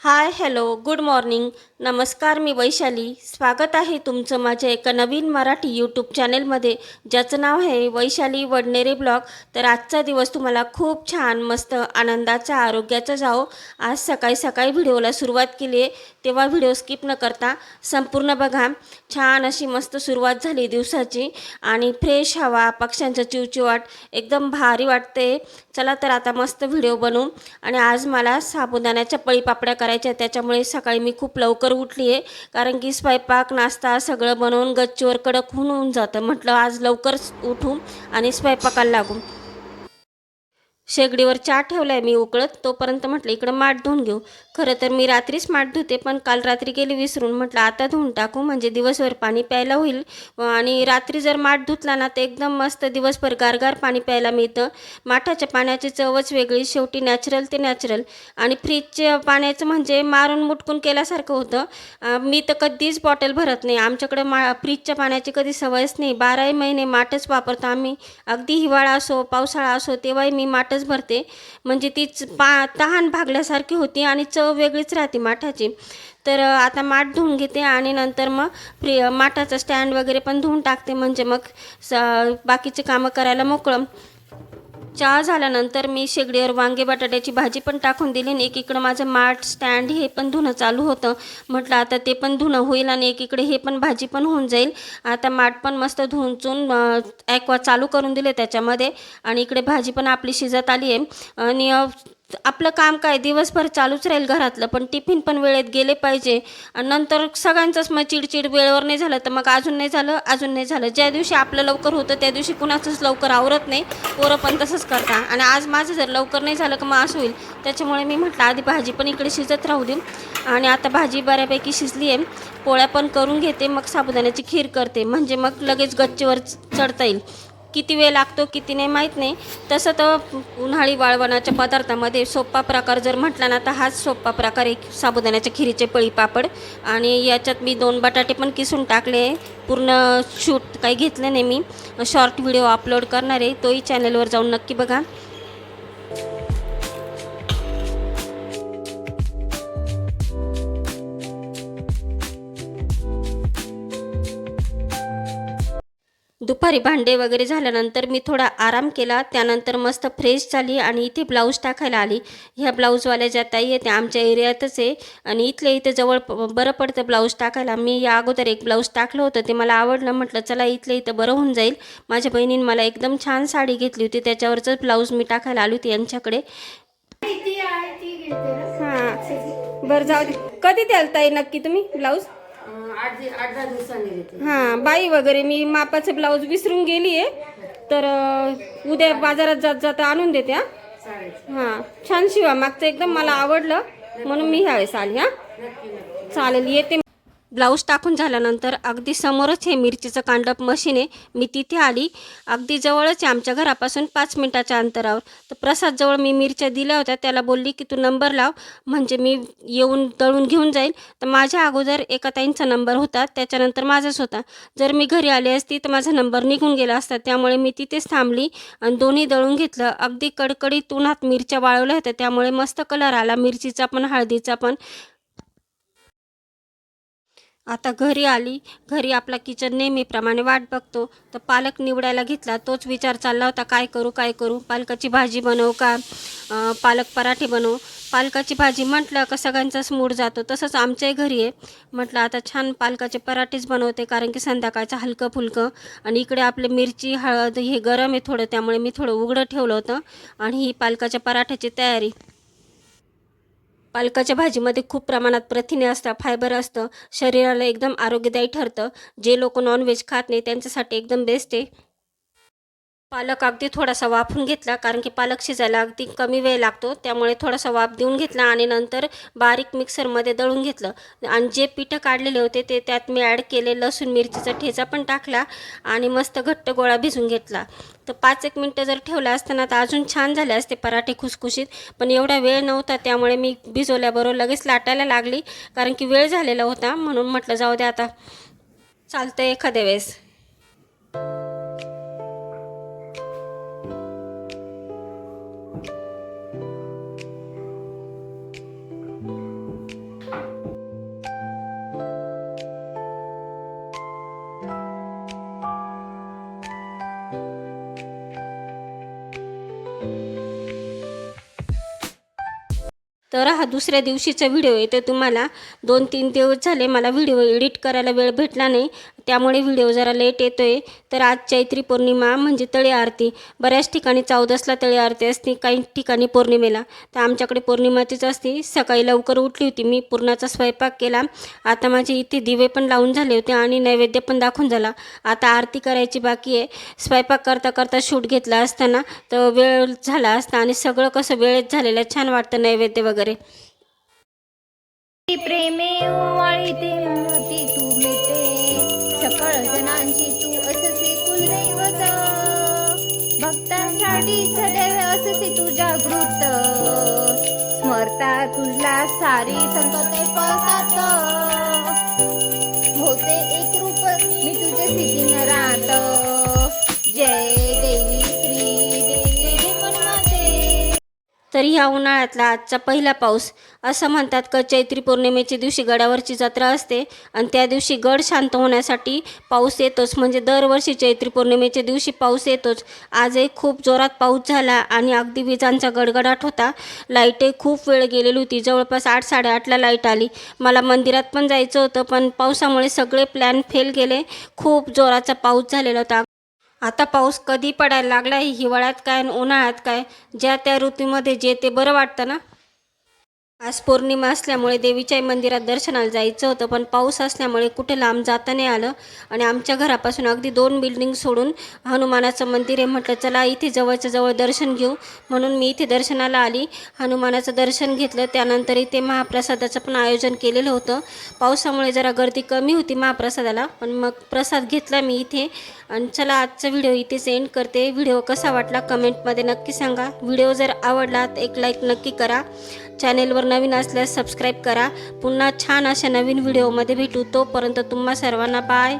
Hi hello good morning नमस्कार. मी वैशाली. स्वागत आहे तुमचं माझ्या एका नवीन मराठी यूट्यूब चॅनेलमध्ये, ज्याचं नाव आहे वैशाली वडनेरे ब्लॉग. तर आजचा दिवस तुम्हाला खूप छान मस्त आनंदाचा आरोग्याचा जाओ. आज सकाळी सकाळी व्हिडिओला सुरुवात केली आहे, तेव्हा व्हिडिओ स्किप न करता संपूर्ण बघा. छान अशी मस्त सुरुवात झाली दिवसाची आणि फ्रेश हवा, पक्ष्यांचं चिवचिवाट एकदम भारी वाटते. चला तर आता मस्त व्हिडिओ बनवू. आणि आज मला साबुदाण्याच्या पळीपापड्या करायच्या, त्याच्यामुळे सकाळी मी खूप लवकर उठली आहे, कारण की स्वयंपाक नाश्ता सगळं बनवून गच्चीवर कडक होऊन जातं. म्हटलं आज लवकर उठू आणि स्वयंपाकाला लागू. शेगडीवर चहा ठेवलाय मी उकळत, तोपर्यंत म्हटलं इकडं माठ धुवून घेऊ. खरं तर मी रात्रीच माठ धुते, पण काल रात्री गेली विसरून. म्हटलं आता धुवून टाकू, म्हणजे दिवसभर पाणी प्यायला होईल. आणि रात्री जर माठ धुतला ना तर एकदम मस्त दिवसभर गारगार पाणी प्यायला मिळतं. माठाच्या पाण्याची चवच वेगळी. शेवटी नॅचरल ते नॅचरल. आणि फ्रीजच्या पाण्याचं म्हणजे मारून मुटकून केल्यासारखं होतं. मी तर कधीच बॉटल भरत नाही. आमच्याकडं फ्रीजच्या पाण्याची कधी सवयच नाही. 12ही महिने माठच वापरतो आम्ही. अगदी हिवाळा असो पावसाळा असो तेव्हाही मी माठच भरते. म्हणजे तीच तहान भागल्यासारखी होती आणि चव वेगळीच राहते माठाची. तर आता माठ धुवून घेते आणि नंतर मग माठाचा स्टँड वगैरे पण धुवून टाकते, म्हणजे मग बाकीचे कामं करायला मोकळं. चहा झाल्यानंतर मी शेगडीवर वांगे बटाट्याची भाजी पण टाकून दिली आणि एकीकडं माझं माठ स्टँड हे पण धुणं चालू होतं. म्हटलं आता ते पण धुणं होईल आणि एकीकडे हे पण भाजी पण होऊन जाईल. आता माठ पण मस्त धुवून चून ॲक्वा चालू करून दिले त्याच्यामध्ये, आणि इकडे भाजी पण आपली शिजत आली आहे. आणि आपलं काम काय दिवसभर चालूच राहील घरातलं, पण टिफिन पण वेळेत गेले पाहिजे. आणि नंतर सगळ्यांचंच मग चिडचिड, वेळेवर नाही झालं तर मग अजून नाही झालं अजून नाही झालं. ज्या दिवशी आपलं लवकर होतं त्या दिवशी कुणाचंच लवकर आवरत नाही. पोरं पण तसंच करता. आणि आज माझं जर लवकर नाही झालं का मग असं होईल. त्याच्यामुळे मी म्हटलं आधी भाजी पण इकडे शिजत राहू दे. आणि आता भाजी बऱ्यापैकी शिजली आहे. पोळ्या पण करून घेते, मग साबुदाण्याची खीर करते, म्हणजे मग लगेच गच्चीवर चढता येईल. किती वेळ लागतो किती नाही माहीत नाही. तसं तर उन्हाळी वाळवणाच्या पदार्थामध्ये सोपा प्रकार जर म्हटला ना तर हाच सोपा प्रकार आहे, साबुदाण्याच्या खिरीचे पळीपापड. आणि याच्यात मी 2 बटाटे पण किसून टाकले. पूर्ण शूट काही घेतलं नाही मी. शॉर्ट व्हिडिओ अपलोड करणार आहे, तोही चॅनलवर जाऊन नक्की बघा. दुपारी भांडे वगैरे झाल्यानंतर मी थोडा आराम केला. त्यानंतर मस्त फ्रेश झाली आणि इथे ब्लाऊज टाकायला आली. ह्या ब्लाऊजवाल्या ज्या ताई आहेत त्या आमच्या एरियातच आहे आणि इथल्या इथे जवळ बरं पडतं ब्लाऊज टाकायला. मी या अगोदर एक ब्लाऊज टाकलं होतं, ते मला आवडलं. म्हटलं चला इथल्या इथं बरं होऊन जाईल. माझ्या बहिणीने मला एकदम छान साडी घेतली होती, त्याच्यावरचंच ब्लाऊज मी टाकायला आली होती यांच्याकडे. हां बरं जाऊ दे. कधी द्याल ताई नक्की तुम्ही ब्लाऊज? 8-10 दिवसांनी देते. हां बाई वगैरे मी मापाचे ब्लाऊज विसरून गेली आहे, तर उद्या बाजारात जात जाता आणून देते. हां चालेल. हां छान शिवा. मागचं एकदम मला आवडलं म्हणून मी ह्यावेळेस आली. हां नक्की नक्की. चालेल येते. ब्लाऊज टाकून झाल्यानंतर अगदी समोरच हे मिरचीचं कांडप मशीन आहे, मी तिथे आली. अगदी जवळच आहे आमच्या घरापासून 5 मिनिटाच्या अंतरावर. तर प्रसादजवळ मी मिरच्या दिल्या होत्या, त्याला बोलली की तू नंबर लाव, म्हणजे मी येऊन दळून घेऊन जाईल. तर माझ्या अगोदर एका ताईंचा नंबर होता, त्याच्यानंतर माझाच होता. जर मी घरी आली असती तर माझा नंबर निघून गेला असता, त्यामुळे मी तिथेच थांबली आणि दोन्ही दळून घेतलं. अगदी कडकडीत उन्हात मिरच्या वाळवल्या होत्या, त्यामुळे मस्त कलर आला मिरचीचा पण हळदीचा पण. आता घरी आली. घरी आपला किचन नेहमीप्रमाणे वाट बघतो. तर पालक निवडायला घेतला. तोच विचार चालला होता काय करू काय करू, पालकाची भाजी बनवू का पालक पराठे बनवू. पालकाची भाजी म्हटलं का सगळ्यांचाच मूड जातो, तसंच आमच्याही घरी आहे. म्हटलं आता छान पालकाचे पराठेच बनवते, कारण की संध्याकाळचं हलकं फुलकं. आणि इकडे आपले मिरची हळद हे गरम आहे थोडं, त्यामुळे मी थोडं उघडं ठेवलं होतं. आणि ही पालकाच्या पराठ्याची तयारी. पालकाच्या भाजीमध्ये खूप प्रमाणात प्रथिने असतात, फायबर असतं, शरीराला एकदम आरोग्यदायी ठरतं. जे लोक नॉनव्हेज खात नाही त्यांच्यासाठी एकदम बेस्ट आहे. पालक अगदी थोडासा वाफून घेतला, कारण की पालक शिजायला अगदी कमी वेळ लागतो, त्यामुळे थोडासा वाफ देऊन घेतला आणि नंतर बारीक मिक्सरमध्ये दळून घेतलं. आणि जे पिठं काढलेले होते ते त्यात मी ॲड केले. लसूण मिरचीचा ठेचा पण टाकला आणि मस्त घट्ट गोळा भिजून घेतला. तर 5-1 मिनटं जर ठेवलं असतं ना तर अजून छान झाले असते पराठे खुसखुशीत. पण एवढा वेळ नव्हता, त्यामुळे मी भिजवल्याबरोबर लगेच लाटायला लागली, कारण की वेळ झालेला होता. म्हणून म्हटलं जाऊ दे आता, चालतं एखाद्या वेळेस. तर हा दुसऱ्या दिवशीचा व्हिडिओ आहे. तर तुम्हाला 2-3 दिवस झाले मला व्हिडिओ एडिट करायला वेळ भेटला नाही, त्यामुळे व्हिडिओ जरा लेट येतो आहे. तर आज चैत्री पौर्णिमा म्हणजे तळी आरती. बऱ्याच ठिकाणी 14ला तळी आरती असते, काही ठिकाणी पौर्णिमेला. तर आमच्याकडे पौर्णिमाचीच असते. सकाळी लवकर उठली होती मी, पुरणाचा स्वयंपाक केला. आता माझे इथे दिवे पण लावून झाले होते आणि नैवेद्य पण दाखवून झाला. आता आरती करायची बाकी आहे. स्वयंपाक करता करता शूट घेतला असताना तर वेळ झाला असता आणि सगळं कसं वेळेत झालेलं आहे. छान वाटतं नैवेद्य वगैरे. प्रेमे ओवाळीते मोती तू मिटे सकळ जनांची तू अससे कुलदैवत भक्तांसाठी सदैव अससे तू जागृत स्मरता तुझला सारी संकटे पळतात होते एक रूप मी तुझे सिद्धी नरात जय देवी श्री देवी जय मनमाते. तर ह्या उन्हाळ्यातला आजचा पहिला पाऊस. असं म्हणतात की चैत्री पौर्णिमेच्या दिवशी गडावरची जत्रा असते आणि त्या दिवशी गड शांत होण्यासाठी पाऊस येतोच. म्हणजे दरवर्षी चैत्री पौर्णिमेच्या दिवशी पाऊस येतोच. आजही खूप जोरात पाऊस झाला आणि अगदी विजांचा गडगडाट होता. लाईटही खूप वेळ गेलेली होती. जवळपास 8-8:30ला लाईट आली. मला मंदिरात पण जायचं होतं, पण पावसामुळे सगळे प्लॅन फेल गेले. खूप जोराचा पाऊस झालेला होता. आता पाऊस कधी पडायला लागला आहे, हिवाळ्यात काय आणि उन्हाळ्यात काय, ज्या त्या ऋतूमध्ये जे ते बरं वाटतं ना. आज पौर्णिमा असल्यामुळे देवीच्याही मंदिरात दर्शनाला जायचं होतं, पण पाऊस असल्यामुळे कुठे लांब जाता नाही आलं. आणि आमच्या घरापासून अगदी 2 बिल्डिंग सोडून हनुमानाचं मंदिर आहे. म्हटलं चला इथे जवळच्या जवळ दर्शन घेऊ, म्हणून मी इथे दर्शनाला आली. हनुमानाचं दर्शन घेतलं. त्यानंतर इथे महाप्रसादाचं पण आयोजन केलेलं होतं. पावसामुळे जरा गर्दी कमी होती महाप्रसादाला, पण मग प्रसाद घेतला मी इथे. आणि चला आजचा व्हिडिओ इथेच एंड करते. व्हिडिओ कसा वाटला कमेंटमध्ये नक्की सांगा. व्हिडिओ जर आवडला तर एक लाईक नक्की करा. चॅनेलवर नवीन असल्यास सबस्क्राईब करा. पुन्हा छान अशा नवीन व्हिडिओमध्ये भेटू. तोपर्यंत तुम्हा सर्वांना बाय.